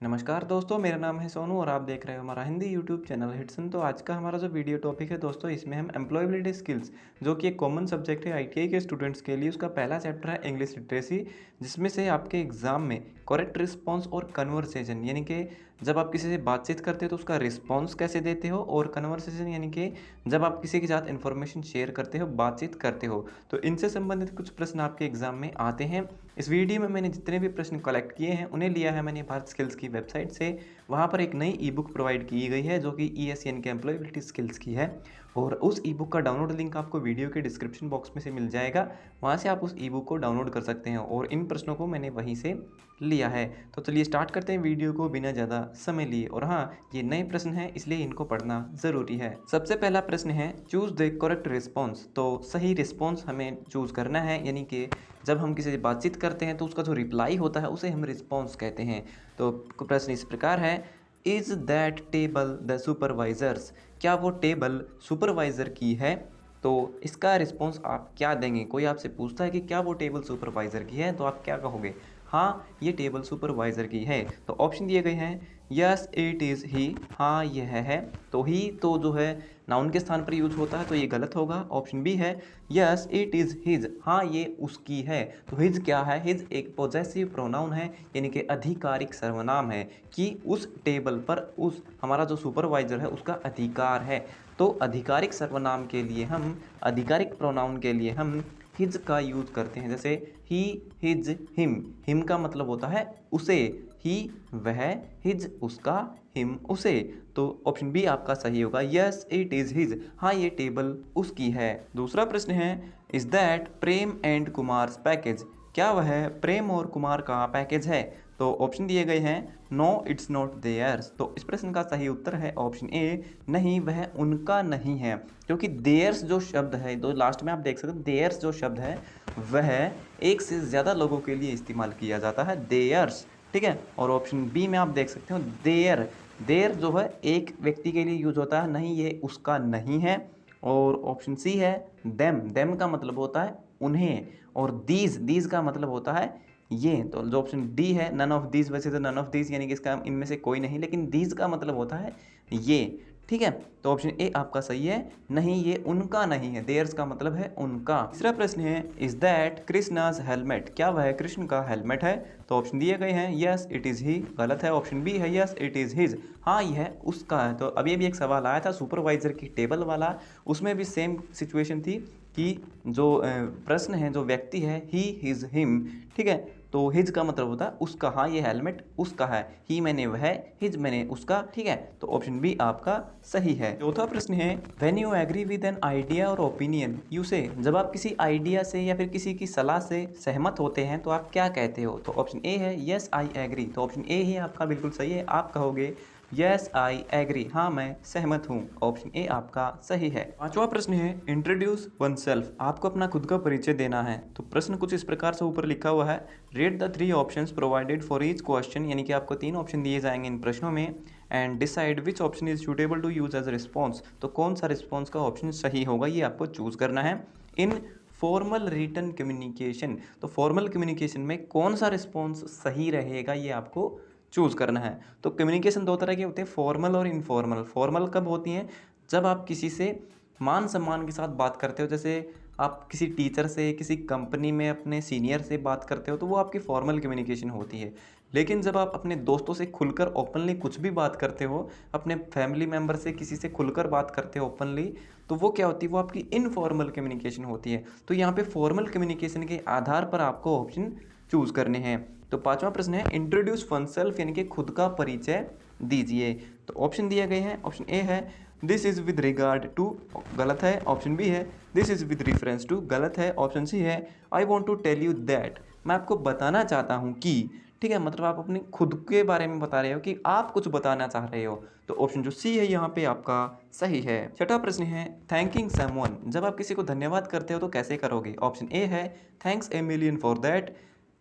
नमस्कार दोस्तों, मेरा नाम है सोनू और आप देख रहे हो हमारा हिंदी यूट्यूब चैनल हिट्सन। तो आज का हमारा जो वीडियो टॉपिक है दोस्तों, इसमें हम एम्प्लॉयबिलिटी स्किल्स जो कि एक कॉमन सब्जेक्ट है आईटीआई के स्टूडेंट्स के लिए, उसका पहला चैप्टर है इंग्लिश लिटरेसी, जिसमें से आपके एग्जाम में करेक्ट रिस्पॉन्स और कन्वर्सेशन यानी कि जब आप किसी से बातचीत करते हो तो उसका रिस्पॉन्स कैसे देते हो, और कन्वर्सेशन यानी कि जब आप किसी के साथ इन्फॉर्मेशन शेयर करते हो, बातचीत करते हो, तो इनसे संबंधित कुछ प्रश्न आपके एग्जाम में आते हैं। इस वीडियो में मैंने जितने भी प्रश्न कलेक्ट किए हैं उन्हें लिया है मैंने भारत स्किल्स की वेबसाइट से। वहाँ पर एक नई ई बुक प्रोवाइड की गई है जो कि ESN के एम्प्लॉयबिलिटी स्किल्स की है, और उस ई बुक का डाउनलोड लिंक आपको वीडियो के डिस्क्रिप्शन बॉक्स में से मिल जाएगा। वहाँ से आप उस ई बुक को डाउनलोड कर सकते हैं और इन प्रश्नों को मैंने वहीं से लिया है। तो चलिए स्टार्ट करते हैं वीडियो को बिना ज़्यादा समय लिए। और हाँ, ये नए प्रश्न हैं इसलिए इनको पढ़ना ज़रूरी है। सबसे पहला प्रश्न है चूज़ द करेक्ट रिस्पॉन्स। तो सही रिस्पॉन्स हमें चूज़ करना है, यानी कि जब हम किसी से बातचीत करते हैं तो उसका जो रिप्लाई होता है उसे हम रिस्पॉन्स कहते हैं। तो प्रश्न इस प्रकार है, is that table the supervisors. क्या वो टेबल सुपरवाइज़र की है? तो इसका रिस्पॉन्स आप क्या देंगे? कोई आपसे पूछता है कि क्या वो टेबल सुपरवाइज़र की है, तो आप क्या कहोगे? हाँ, ये टेबल सुपरवाइज़र की है। तो ऑप्शन दिए गए हैं, यस इट इज़ ही, हाँ यह है। तो ही तो जो है नाउन के स्थान पर यूज होता है, तो ये गलत होगा। ऑप्शन बी है, यस इट इज़ हिज, हाँ ये उसकी है। तो हिज क्या है? हिज एक पोजेसिव प्रोनाउन है, यानी कि आधिकारिक सर्वनाम है कि उस टेबल पर उस हमारा जो सुपरवाइजर है उसका अधिकार है। तो आधिकारिक सर्वनाम के लिए हम, आधिकारिक प्रोनाउन के लिए हम हिज का यूज करते हैं। जैसे ही, हिज, हिम का मतलब होता है उसे, ही वह, हिज उसका, हिम उसे। तो ऑप्शन बी आपका सही होगा, यस इट इज़ हिज, हाँ ये टेबल उसकी है। दूसरा प्रश्न है, is that Prem and Kumars package. क्या वह प्रेम और कुमार का पैकेज है? तो ऑप्शन दिए गए हैं, नो इट्स नॉट देयर्स। तो इस प्रश्न का सही उत्तर है ऑप्शन ए, नहीं वह उनका नहीं है। क्योंकि देयर्स जो शब्द है, तो लास्ट में आप देख सकते हैं देयर्स जो शब्द है वह एक से ज़्यादा लोगों के लिए इस्तेमाल किया जाता है, देयर्स, ठीक है। और ऑप्शन बी में आप देख सकते हो देयर, देयर जो है एक व्यक्ति के लिए यूज होता है, नहीं ये उसका नहीं है। और ऑप्शन सी है देम, देम का मतलब होता है उन्हें। और दीज, दीज का मतलब होता है ये। तो जो ऑप्शन डी है, नन ऑफ दीज, वैसे तो नन ऑफ दीज यानी कि इसका इनमें से कोई नहीं, लेकिन दीज का मतलब होता है ये, ठीक है। तो ऑप्शन ए आपका सही है, नहीं ये उनका नहीं है, देयर्स का मतलब है उनका। तीसरा प्रश्न है, इज दैट कृष्णाज हेलमेट। क्या वह कृष्ण का हेलमेट है? तो ऑप्शन दिए गए हैं, यस इट इज़ ही, गलत है। ऑप्शन बी है, यस इट इज़ हिज, हाँ यह उसका है। तो अभी भी एक सवाल आया था सुपरवाइजर की टेबल वाला, उसमें भी सेम सिचुएशन थी कि जो प्रश्न है, जो व्यक्ति है, ही, हिज, हिम, ठीक है। तो हिज का मतलब होता है उसका, हाँ ये हेलमेट उसका है, ही मैंने वह, हिज मैंने उसका, ठीक है। तो ऑप्शन बी आपका सही है। चौथा प्रश्न है, when you agree with an idea और ओपिनियन यू से। जब आप किसी आइडिया से या फिर किसी की सलाह से सहमत होते हैं तो आप क्या कहते हो? तो ऑप्शन ए है, यस आई एग्री। तो ऑप्शन ए ही आपका बिल्कुल सही है, आप कहोगे यस आई एग्री, हाँ मैं सहमत हूँ। ऑप्शन ए आपका सही है। पांचवा प्रश्न है, इंट्रोड्यूस वन सेल्फ। आपको अपना खुद का परिचय देना है। तो प्रश्न कुछ इस प्रकार से ऊपर लिखा हुआ है, read the 3 options provided for each question, यानी कि आपको 3 ऑप्शन दिए जाएंगे इन प्रश्नों में, and decide which option is suitable to use as response. तो कौन सा रिस्पॉन्स का ऑप्शन सही होगा ये आपको चूज करना है। इन फॉर्मल रिटन कम्युनिकेशन, तो फॉर्मल कम्युनिकेशन में कौन सा रिस्पॉन्स सही रहेगा ये आपको चूज़ करना है। तो कम्युनिकेशन 2 तरह के होते हैं, फॉर्मल और इनफॉर्मल। फॉर्मल कब होती हैं? जब आप किसी से मान सम्मान के साथ बात करते हो, जैसे आप किसी टीचर से, किसी कंपनी में अपने सीनियर से बात करते हो, तो वो आपकी फॉर्मल कम्युनिकेशन होती है। लेकिन जब आप अपने दोस्तों से खुलकर ओपनली कुछ भी बात करते हो, अपने फैमिली मेम्बर से किसी से खुलकर बात करते हो ओपनली, तो वो क्या होती है? वो आपकी इनफॉर्मल कम्युनिकेशन होती है। तो यहाँ पे फॉर्मल कम्युनिकेशन के आधार पर आपको ऑप्शन चूज़ करने हैं। तो पांचवा प्रश्न है, इंट्रोड्यूस फनसेल्फ, यानी कि खुद का परिचय दीजिए। तो ऑप्शन दिए गए हैं, ऑप्शन ए है this is with regard to, गलत है। ऑप्शन बी है this is with reference to, गलत है। ऑप्शन सी है I want to tell you that, मैं आपको बताना चाहता हूँ कि, ठीक है, मतलब आप अपने खुद के बारे में बता रहे हो कि आप कुछ बताना चाह रहे हो। तो ऑप्शन जो सी है यहाँ पे आपका सही है। छठा प्रश्न है, थैंकिंग समवन। जब आप किसी को धन्यवाद करते हो तो कैसे करोगे? ऑप्शन ए है thanks a million for that,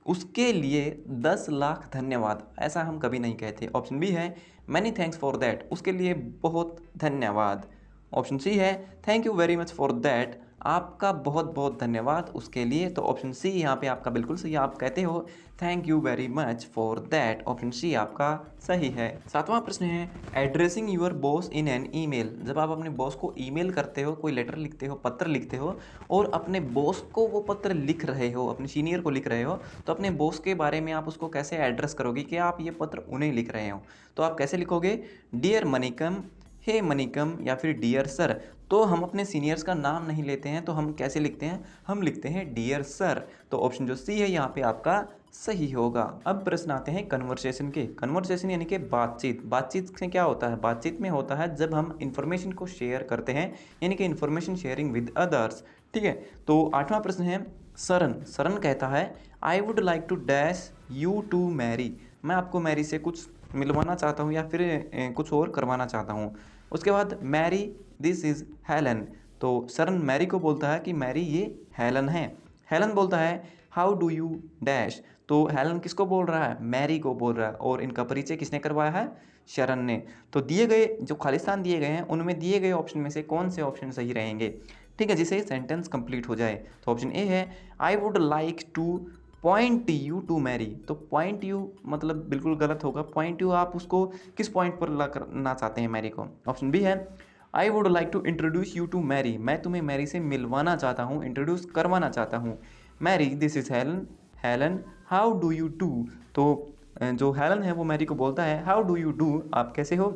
उसके लिए 10 लाख धन्यवाद, ऐसा हम कभी नहीं कहते। ऑप्शन बी है मैनी थैंक्स फॉर दैट, उसके लिए बहुत धन्यवाद। ऑप्शन सी है thank you very much for that, आपका बहुत बहुत धन्यवाद उसके लिए। तो ऑप्शन सी यहाँ पे आपका बिल्कुल सही है। आप कहते हो thank you very much for that. Option C आपका सही है। सातवां प्रश्न है addressing your boss in an email. जब आप अपने बॉस को ईमेल करते हो, कोई लेटर लिखते हो, पत्र लिखते हो और अपने बॉस को वो पत्र लिख रहे हो, अपने सीनियर को लिख रहे हो, तो अपने बॉस के बारे में आप उसको कैसे एड्रेस करोगे कि आप ये पत्र उन्हें लिख रहे हो। तो आप कैसे लिखोगे, डियर मनिकम, हे मनिकम या फिर डियर सर। तो हम अपने सीनियर्स का नाम नहीं लेते हैं, तो हम कैसे लिखते हैं, हम लिखते हैं डियर सर। तो ऑप्शन जो सी है यहाँ पे आपका सही होगा। अब प्रश्न आते हैं कन्वर्सेशन के। कन्वर्सेशन यानी कि बातचीत। बातचीत से क्या होता है, बातचीत में होता है जब हम इंफॉर्मेशन को शेयर करते हैं, यानी कि इंफॉर्मेशन शेयरिंग विद अदर्स। ठीक है। तो आठवां प्रश्न है सरन। सरन कहता है I would like to dash you to Mary. मैं आपको मैरी से कुछ मिलवाना चाहता हूँ या फिर कुछ और करवाना चाहता हूँ। उसके बाद मैरी दिस इज़ हेलन। तो सरन मैरी को बोलता है कि मैरी ये हेलन है। हेलन बोलता है हाउ डू यू डैश। तो हेलन किसको बोल रहा है, मैरी को बोल रहा है। और इनका परिचय किसने करवाया है, शरण ने। तो दिए गए जो खाली स्थान दिए गए हैं उनमें दिए गए ऑप्शन में से कौन से ऑप्शन सही रहेंगे, ठीक है, जिससे सेंटेंस कंप्लीट हो जाए। तो ऑप्शन ए है I would like to point you to Mary. तो पॉइंट यू मतलब बिल्कुल गलत होगा। पॉइंट यू आप उसको किस पॉइंट पर ला करना चाहते हैं मैरी को। ऑप्शन बी है I would like to introduce you to Mary. मैं तुम्हें मैरी से मिलवाना चाहता हूँ, इंट्रोड्यूस करवाना चाहता हूँ। Mary this is Helen, Helen how do you do. तो जो हेलन है वो मैरी को बोलता है हाउ डू यू डू, आप कैसे हो।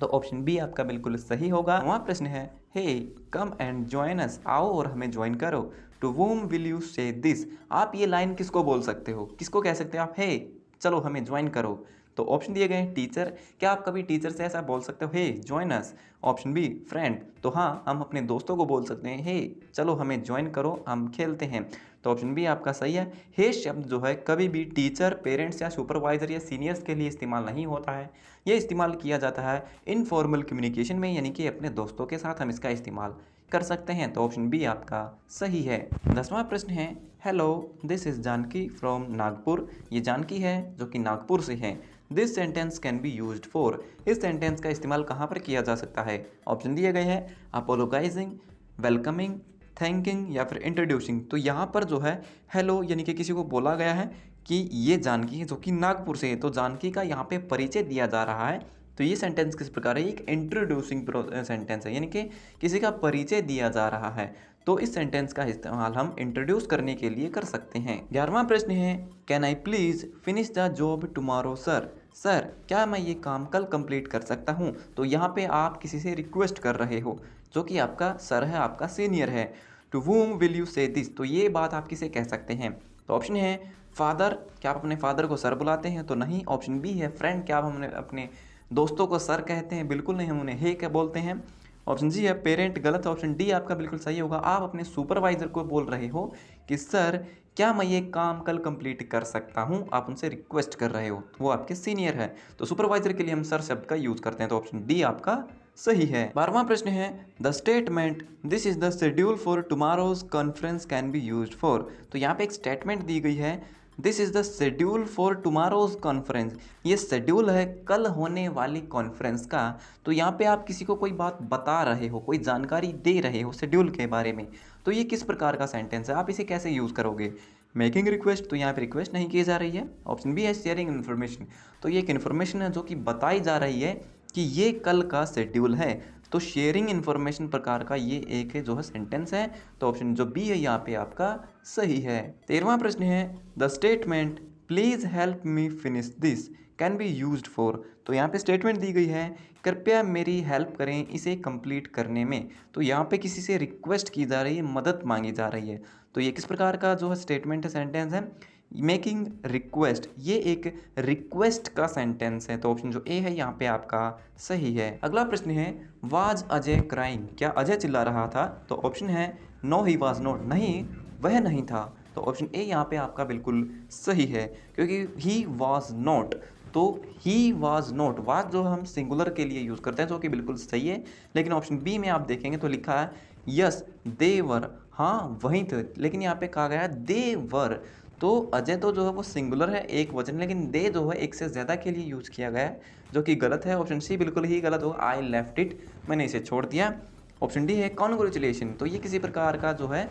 तो ऑप्शन बी आपका बिल्कुल सही होगा। वहाँ प्रश्न है हे कम एंड ज्वाइन अस। आओ और हमें ज्वाइन करो। टू वूम विल यू से दिस। आप ये लाइन किसको बोल सकते हो, किसको कह सकते हो आप, हे चलो हमें ज्वाइन करो। तो ऑप्शन दिए गए हैं टीचर। क्या आप कभी टीचर से ऐसा बोल सकते हो hey join us. Option B friend. तो हाँ, हम अपने दोस्तों को बोल सकते हैं हे चलो हमें ज्वाइन करो, हम खेलते हैं। तो ऑप्शन बी आपका सही है। हे शब्द जो है कभी भी टीचर, पेरेंट्स या सुपरवाइजर या सीनियर्स के लिए इस्तेमाल नहीं होता है। ये इस्तेमाल किया जाता है इनफॉर्मल कम्युनिकेशन में, यानी कि अपने दोस्तों के साथ हम इसका इस्तेमाल कर सकते हैं। तो ऑप्शन बी आपका सही है। 10वां प्रश्न है hello this is Janaki from Nagpur. ये जानकी है जो कि नागपुर से है। This sentence can be used for. इस सेंटेंस का इस्तेमाल कहाँ पर किया जा सकता है। ऑप्शन दिए गए हैं अपोलोगाइजिंग, वेलकमिंग, थैंकिंग या फिर इंट्रोड्यूसिंग। तो यहाँ पर जो है हेलो यानी कि किसी को बोला गया है कि ये जानकी है जो कि नागपुर से है, तो जानकी का यहाँ पे परिचय दिया जा रहा है। तो ये सेंटेंस किस प्रकार है, एक इंट्रोड्यूसिंग सेंटेंस है, यानी कि किसी का परिचय दिया जा रहा है। तो इस सेंटेंस का इस्तेमाल हम इंट्रोड्यूस करने के लिए कर सकते हैं। 11वां प्रश्न है can I please finish the job tomorrow sir. Sir क्या मैं ये काम कल कंप्लीट कर सकता हूँ। तो यहाँ पे आप किसी से रिक्वेस्ट कर रहे हो जो कि आपका सर है, आपका सीनियर है। टू वूम विल यू से दिस। तो ये बात आप किसे कह सकते हैं। तो ऑप्शन है फादर। क्या आप अपने फादर को सर बुलाते हैं, तो नहीं। ऑप्शन बी है फ्रेंड। क्या आप हमने अपने दोस्तों को सर कहते हैं, बिल्कुल नहीं, हम उन्हें हे क्या बोलते हैं। ऑप्शन जी है पेरेंट, गलत। ऑप्शन डी आपका बिल्कुल सही होगा। आप अपने सुपरवाइजर को बोल रहे हो कि सर क्या मैं ये काम कल कंप्लीट कर सकता हूँ, आप उनसे रिक्वेस्ट कर रहे हो, वो आपके सीनियर है। तो सुपरवाइजर के लिए हम सर शब्द का यूज़ करते हैं। तो ऑप्शन डी आपका सही है। 12वां प्रश्न है the statement this is the schedule for tomorrow's conference can be used for. तो यहाँ पे एक स्टेटमेंट दी गई है this is the schedule for tomorrow's conference. ये शेड्यूल है कल होने वाली कॉन्फ्रेंस का। तो यहाँ पे आप किसी को कोई बात बता रहे हो, कोई जानकारी दे रहे हो शेड्यूल के बारे में। तो ये किस प्रकार का सेंटेंस है, आप इसे कैसे यूज़ करोगे। Making request. तो यहाँ पे रिक्वेस्ट नहीं की जा रही है। ऑप्शन बी है शेयरिंग इन्फॉर्मेशन। तो ये एक इन्फॉर्मेशन है जो कि बताई जा रही है कि ये कल का शेड्यूल है। तो शेयरिंग इन्फॉर्मेशन प्रकार का ये एक जो है सेंटेंस है। तो ऑप्शन जो बी है यहाँ पे आपका सही है। 13वां प्रश्न है the statement please help me finish this can be used for. तो यहाँ पे स्टेटमेंट दी गई है कृपया मेरी हेल्प करें इसे कंप्लीट करने में। तो यहाँ पे किसी से रिक्वेस्ट की जा रही है, मदद मांगी जा रही है। तो ये किस प्रकार का जो है स्टेटमेंट है, सेंटेंस है, मेकिंग रिक्वेस्ट। ये एक रिक्वेस्ट का सेंटेंस है। तो ऑप्शन जो ए है यहाँ पे आपका सही है। अगला प्रश्न है वाज अजय क्राइंग। क्या अजय चिल्ला रहा था। तो ऑप्शन है नो ही वाज नॉट। नहीं, वह नहीं था। तो ऑप्शन ए यहाँ पे आपका बिल्कुल सही है, क्योंकि ही वाज नॉट। तो ही वाज नॉट, वाज जो हम सिंगुलर के लिए यूज़ करते हैं, जो कि बिल्कुल सही है। लेकिन ऑप्शन बी में आप देखेंगे तो लिखा है यस दे वर। हाँ वहीं थे, लेकिन यहाँ पे कहा गया है दे वर। तो अजय तो जो है वो सिंगुलर है, एक वचन, लेकिन दे जो है एक से ज़्यादा के लिए यूज़ किया गया है, जो कि गलत है। ऑप्शन सी बिल्कुल ही गलत होगा। आई लेफ्ट इट, मैंने इसे छोड़ दिया। ऑप्शन डी है कॉन्ग्रेचुलेशन। तो ये किसी प्रकार का जो है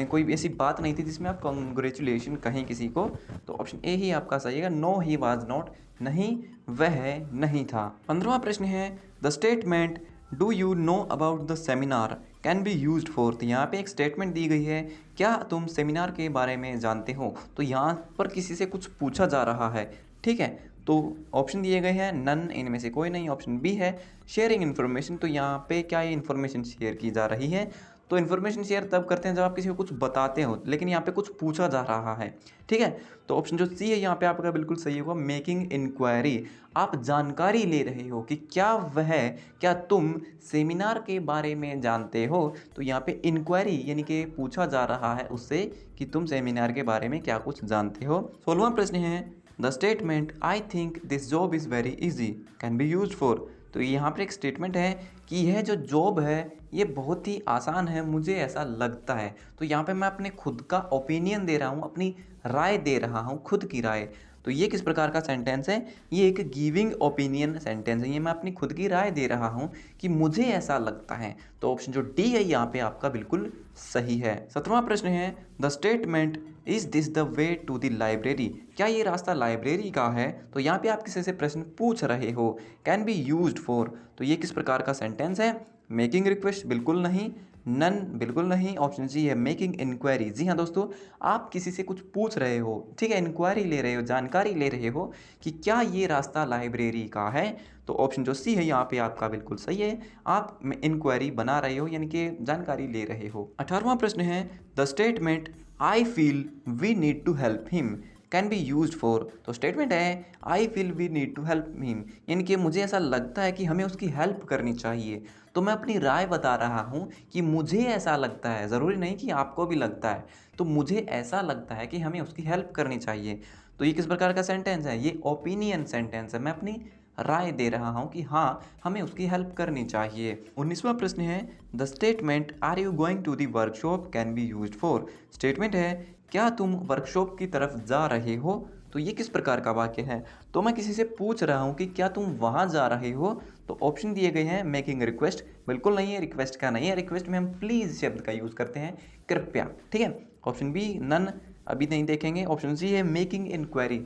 कोई ऐसी बात नहीं थी जिसमें आप कॉन्ग्रेचुलेशन कहें किसी को। तो ऑप्शन ए ही आपका सही है, नो ही वाज नॉट, नहीं वह नहीं था। 15वां प्रश्न है the statement do you know about the seminar can be used for. तो यहाँ पे एक स्टेटमेंट दी गई है, क्या तुम सेमिनार के बारे में जानते हो। तो यहाँ पर किसी से कुछ पूछा जा रहा है, ठीक है। तो ऑप्शन दिए गए हैं नन, इनमें से कोई नहीं। ऑप्शन बी है शेयरिंग इन्फॉर्मेशन। तो यहाँ पे क्या ये इन्फॉर्मेशन शेयर की जा रही है। तो इन्फॉर्मेशन शेयर तब करते हैं जब आप किसी को कुछ बताते हो, लेकिन यहाँ पे कुछ पूछा जा रहा है, ठीक है। तो ऑप्शन जो सी है यहाँ पे आपका बिल्कुल सही होगा, मेकिंग इंक्वायरी। आप जानकारी ले रहे हो कि क्या तुम सेमिनार के बारे में जानते हो। तो यहाँ पे इंक्वायरी यानी कि पूछा जा रहा है उससे कि तुम सेमिनार के बारे में क्या कुछ जानते हो। 16वां प्रश्न है the statement I think this job is very easy can be use for. तो यहाँ पर एक स्टेटमेंट है कि यह जो जॉब है ये बहुत ही आसान है, मुझे ऐसा लगता है। तो यहाँ पे मैं अपने खुद का ओपिनियन दे रहा हूँ, अपनी राय दे रहा हूँ, खुद की राय। तो ये किस प्रकार का सेंटेंस है, ये एक गिविंग ओपिनियन सेंटेंस है। ये मैं अपनी खुद की राय दे रहा हूँ कि मुझे ऐसा लगता है। तो ऑप्शन जो डी है यहाँ पे आपका बिल्कुल सही है। 17वां प्रश्न है the statement is this the way to the library. क्या ये रास्ता लाइब्रेरी का है। तो यहाँ पे आप किसी से प्रश्न पूछ रहे हो, कैन बी यूज्ड फॉर। तो ये किस प्रकार का सेंटेंस है, मेकिंग रिक्वेस्ट बिल्कुल नहीं, नन बिल्कुल नहीं। ऑप्शन सी है मेकिंग इंक्वायरी। जी हाँ दोस्तों, आप किसी से कुछ पूछ रहे हो, ठीक है, इंक्वायरी ले रहे हो, जानकारी ले रहे हो कि क्या ये रास्ता लाइब्रेरी का है। तो ऑप्शन जो सी है यहाँ पे आपका बिल्कुल सही है, आप इंक्वायरी बना रहे हो यानी कि जानकारी ले रहे हो। 18वां प्रश्न है the statement I feel we need to help him can be use for. तो स्टेटमेंट है I feel we need to help him, यानी कि मुझे ऐसा लगता है कि हमें उसकी हेल्प करनी चाहिए। तो मैं अपनी राय बता रहा हूँ कि मुझे ऐसा लगता है, ज़रूरी नहीं कि आपको भी लगता है। तो मुझे ऐसा लगता है कि हमें उसकी हेल्प करनी चाहिए। तो ये किस प्रकार का सेंटेंस है, ये ओपिनियन सेंटेंस है। मैं अपनी राय दे रहा हूँ कि हाँ हमें उसकी हेल्प करनी चाहिए। 19वां प्रश्न है the statement are you going to the workshop can be used for. Statement है क्या तुम वर्कशॉप की तरफ जा रहे हो। तो ये किस प्रकार का वाक्य है, तो मैं किसी से पूछ रहा हूँ कि क्या तुम वहाँ जा रहे हो। तो ऑप्शन दिए गए हैं मेकिंग रिक्वेस्ट, बिल्कुल नहीं है, रिक्वेस्ट का नहीं है। रिक्वेस्ट में हम प्लीज़ शब्द का यूज़ करते हैं, कृपया, ठीक है। ऑप्शन बी नन, अभी नहीं देखेंगे। ऑप्शन सी है मेकिंग इंक्वायरी।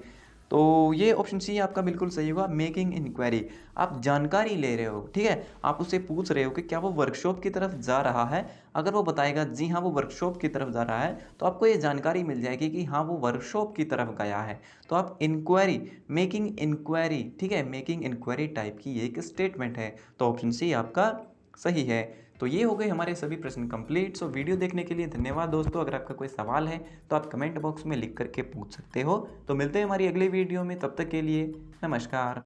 तो ये ऑप्शन सी आपका बिल्कुल सही होगा, मेकिंग इंक्वायरी। आप जानकारी ले रहे हो, ठीक है, आप उससे पूछ रहे हो कि क्या वो वर्कशॉप की तरफ जा रहा है। अगर वो बताएगा जी हाँ वो वर्कशॉप की तरफ जा रहा है, तो आपको ये जानकारी मिल जाएगी कि हाँ वो वर्कशॉप की तरफ गया है। तो आप इंक्वायरी, मेकिंग इंक्वायरी, ठीक है, मेकिंग इंक्वायरी टाइप की एक स्टेटमेंट है। तो ऑप्शन सी आपका सही है। तो ये हो गए हमारे सभी प्रश्न कंप्लीट। सो वीडियो देखने के लिए धन्यवाद दोस्तों। अगर आपका कोई सवाल है तो आप कमेंट बॉक्स में लिख करके पूछ सकते हो। तो मिलते हैं हमारी अगली वीडियो में, तब तक के लिए नमस्कार।